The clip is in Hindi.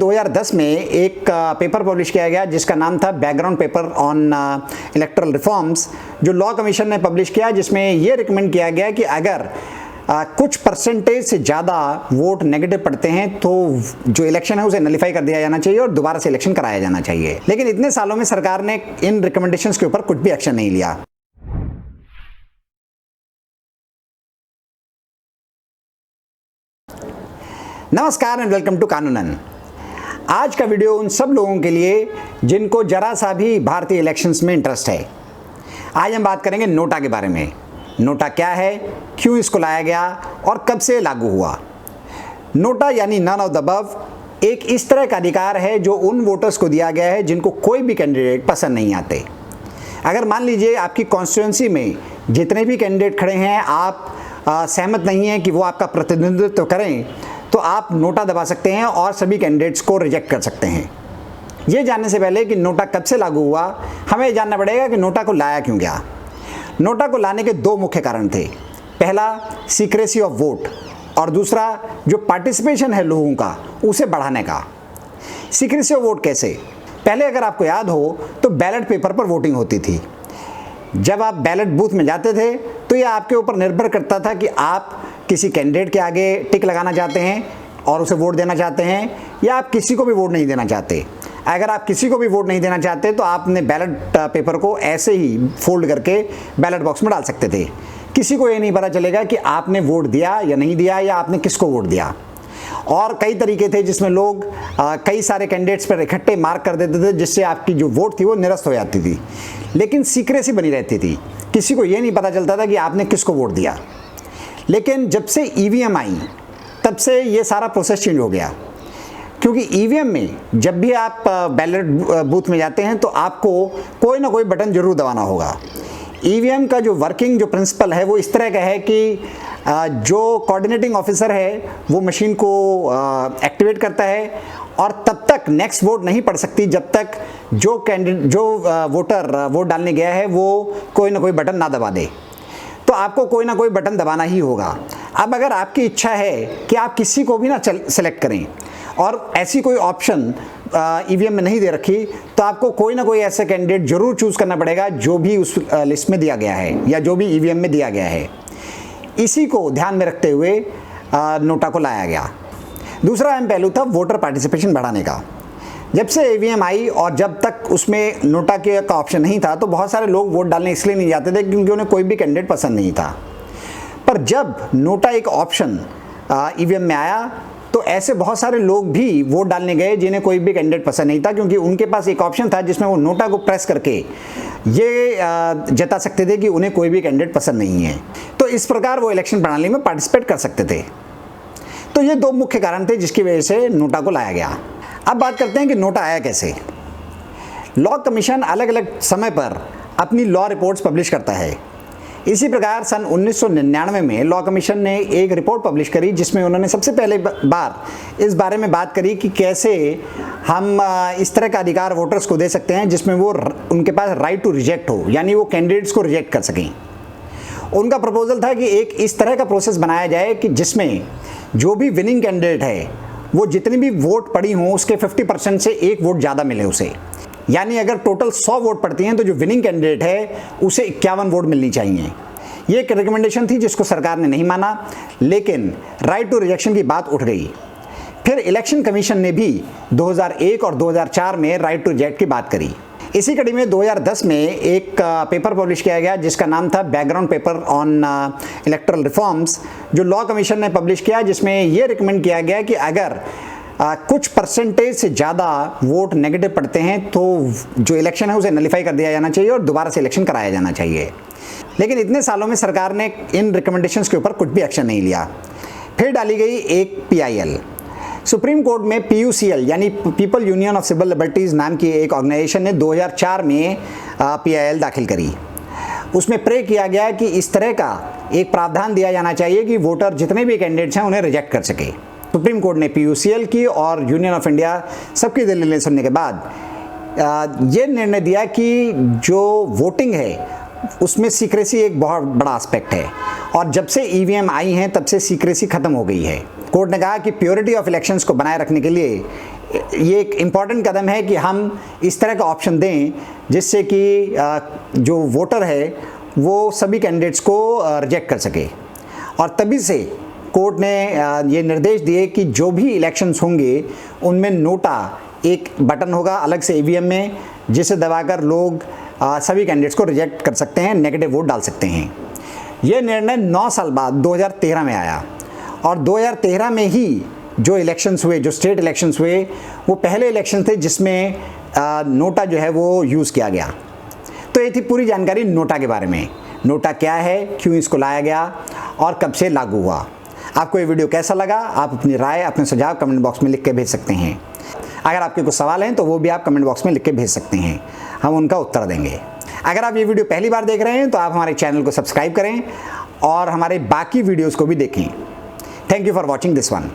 2010 में एक पेपर पब्लिश किया गया जिसका नाम था background paper on electoral reforms, जो लॉ कमीशन ने पब्लिश किया, जिसमें ये रिकमेंड किया गया कि अगर कुछ परसेंटेज से ज़्यादा वोट नेगेटिव पड़ते हैं तो जो इलेक्शन है उसे नलीफाई कर दिया जाना चाहिए और दोबारा से इलेक्शन कराया जाना चाहिए। लेकिन इतने सालों में सरकार ने इन रिकमेंडेशंस के ऊपर कुछ भी एक्शन नहीं लिया। नमस्कार एंड वेलकम टू कानूनन। आज का वीडियो उन सब लोगों के लिए जिनको जरा सा भी भारतीय इलेक्शंस में इंटरेस्ट है। आज हम बात करेंगे नोटा के बारे में। नोटा क्या है, क्यों इसको लाया गया और कब से लागू हुआ। नोटा यानी नन ऑफ द अबव एक इस तरह का अधिकार है जो उन वोटर्स को दिया गया है जिनको कोई भी कैंडिडेट पसंद नहीं आते। अगर मान लीजिए आपकी कॉन्स्टिट्यूंसी में जितने भी कैंडिडेट खड़े हैं, आप सहमत नहीं हैं कि वो आपका प्रतिनिधित्व करें, तो आप नोटा दबा सकते हैं और सभी कैंडिडेट्स को रिजेक्ट कर सकते हैं। ये जानने से पहले कि नोटा कब से लागू हुआ, हमें ये जानना पड़ेगा कि नोटा को लाया क्यों गया। नोटा को लाने के दो मुख्य कारण थे। पहला, सीक्रेसी ऑफ वोट, और दूसरा जो पार्टिसिपेशन है लोगों का उसे बढ़ाने का। सीक्रेसी ऑफ वोट कैसे? पहले अगर आपको याद हो तो बैलेट पेपर पर वोटिंग होती थी। जब आप बैलेट बूथ में जाते थे तो यह आपके ऊपर निर्भर करता था कि आप किसी कैंडिडेट के आगे टिक लगाना चाहते हैं और उसे वोट देना चाहते हैं, या आप किसी को भी वोट नहीं देना चाहते। अगर आप किसी को भी वोट नहीं देना चाहते तो आपने बैलेट पेपर को ऐसे ही फोल्ड करके बैलेट बॉक्स में डाल सकते थे। किसी को ये नहीं पता चलेगा कि आपने वोट दिया या नहीं दिया, या आपने किसको वोट दिया। और कई तरीके थे जिसमें लोग कई सारे कैंडिडेट्स पर इकट्ठे मार्क कर देते थे, जिससे आपकी जो वोट थी वो निरस्त हो जाती थी। लेकिन सीक्रेसी बनी रहती थी, किसी को ये नहीं पता चलता था कि आपने किसको वोट दिया। लेकिन जब से ईवीएम आई तब से ये सारा प्रोसेस चेंज हो गया, क्योंकि ईवीएम में जब भी आप बैलेट बूथ में जाते हैं तो आपको कोई ना कोई बटन जरूर दबाना होगा। ईवीएम का जो वर्किंग जो प्रिंसिपल है वो इस तरह का है कि जो कोऑर्डिनेटिंग ऑफिसर है वो मशीन को एक्टिवेट करता है और तब तक नेक्स्ट वोट नहीं पड़ सकती जब तक जो वोटर वोट डालने गया है वो कोई ना कोई बटन ना दबा दे। तो आपको कोई ना कोई बटन दबाना ही होगा। अब अगर आपकी इच्छा है कि आप किसी को भी ना सेलेक्ट करें और ऐसी कोई ऑप्शन ईवीएम में नहीं दे रखी, तो आपको कोई ना कोई ऐसा कैंडिडेट जरूर चूज करना पड़ेगा जो भी उस लिस्ट में दिया गया है या जो भी ईवीएम में दिया गया है। इसी को ध्यान में रखते हुए नोटा को लाया गया। दूसरा अहम पहलू था वोटर पार्टिसिपेशन बढ़ाने का। जब से ईवीएम आई और जब तक उसमें नोटा का ऑप्शन नहीं था तो बहुत सारे लोग वोट डालने इसलिए नहीं जाते थे क्योंकि उन्हें कोई भी कैंडिडेट पसंद नहीं था। पर जब नोटा एक ऑप्शन ईवीएम में आया तो ऐसे बहुत सारे लोग भी वोट डालने गए जिन्हें कोई भी कैंडिडेट पसंद नहीं था, क्योंकि उनके पास एक ऑप्शन था जिसमें वो नोटा को प्रेस करके ये जता सकते थे कि उन्हें कोई भी कैंडिडेट पसंद नहीं है। तो इस प्रकार वो इलेक्शन प्रणाली में पार्टिसिपेट कर सकते थे। तो ये दो मुख्य कारण थे जिसकी वजह से नोटा को लाया गया। अब बात करते हैं कि नोटा आया कैसे। लॉ कमीशन अलग अलग समय पर अपनी लॉ रिपोर्ट्स पब्लिश करता है। इसी प्रकार सन 1999 में लॉ कमीशन ने एक रिपोर्ट पब्लिश करी जिसमें उन्होंने सबसे पहले बार इस बारे में बात करी कि कैसे हम इस तरह का अधिकार वोटर्स को दे सकते हैं जिसमें वो उनके पास राइट टू रिजेक्ट हो, यानी वो कैंडिडेट्स को रिजेक्ट कर सकें। उनका प्रपोजल था कि एक इस तरह का प्रोसेस बनाया जाए कि जिसमें जो भी विनिंग कैंडिडेट है वो जितनी भी वोट पड़ी हों उसके 50% से एक वोट ज़्यादा मिले उसे। यानी अगर टोटल 100 वोट पड़ती हैं तो जो विनिंग कैंडिडेट है उसे 51 वोट मिलनी चाहिए। ये एक रिकमेंडेशन थी जिसको सरकार ने नहीं माना, लेकिन राइट टू रिजेक्शन की बात उठ गई। फिर इलेक्शन कमीशन ने भी 2001 और 2004 में राइट टू रिजेक्ट की बात करी। इसी कड़ी में 2010 में एक पेपर पब्लिश किया गया जिसका नाम था background paper on electoral reforms, जो लॉ कमीशन ने पब्लिश किया, जिसमें यह रिकमेंड किया गया कि अगर कुछ परसेंटेज से ज़्यादा वोट नेगेटिव पड़ते हैं तो जो इलेक्शन है उसे नलीफाई कर दिया जाना चाहिए और दोबारा से इलेक्शन कराया जाना चाहिए। लेकिन इतने सालों में सरकार ने इन रिकमेंडेशंस के ऊपर कुछ भी एक्शन नहीं लिया। फिर डाली गई एक PIL। सुप्रीम कोर्ट में PUCL यानी People Union of Civil Liberties नाम की एक ऑर्गेनाइजेशन ने 2004 में PIL दाखिल करी। उसमें प्रे किया गया कि इस तरह का एक प्रावधान दिया जाना चाहिए कि वोटर जितने भी कैंडिडेट्स हैं उन्हें रिजेक्ट कर सके। सुप्रीम कोर्ट ने PUCL की और यूनियन ऑफ इंडिया सबकी दलीलें सुनने के बाद ये निर्णय दिया कि जो वोटिंग है उसमें सीक्रेसी एक बहुत बड़ा एस्पेक्ट है, और जब से ईवीएम आई हैं तब से सीक्रेसी खत्म हो गई है। कोर्ट ने कहा कि प्योरिटी ऑफ इलेक्शंस को बनाए रखने के लिए ये एक इम्पॉर्टेंट कदम है कि हम इस तरह का ऑप्शन दें जिससे कि जो वोटर है वो सभी कैंडिडेट्स को रिजेक्ट कर सके। और तभी से कोर्ट ने ये निर्देश दिए कि जो भी इलेक्शंस होंगे उनमें नोटा एक बटन होगा अलग से ईवीएम में, जिसे दबाकर लोग सभी कैंडिडेट्स को रिजेक्ट कर सकते हैं, नेगेटिव वोट डाल सकते हैं। यह निर्णय 9 साल बाद 2013 में आया और 2013 में ही जो इलेक्शंस हुए, जो स्टेट इलेक्शंस हुए, वो पहले इलेक्शन थे जिसमें नोटा जो है वो यूज़ किया गया। तो ये थी पूरी जानकारी नोटा के बारे में। नोटा क्या है, क्यों इसको लाया गया और कब से लागू हुआ। आपको ये वीडियो कैसा लगा? आप अपनी राय, अपने सुझाव कमेंट बॉक्स में लिख के भेज सकते हैं। अगर आपके कुछ सवाल हैं तो वो भी आप कमेंट बॉक्स में लिख के भेज सकते हैं, हम उनका उत्तर देंगे। अगर आप ये वीडियो पहली बार देख रहे हैं तो आप हमारे चैनल को सब्सक्राइब करें और हमारे बाकी वीडियोज़ को भी देखें। Thank you for watching this one.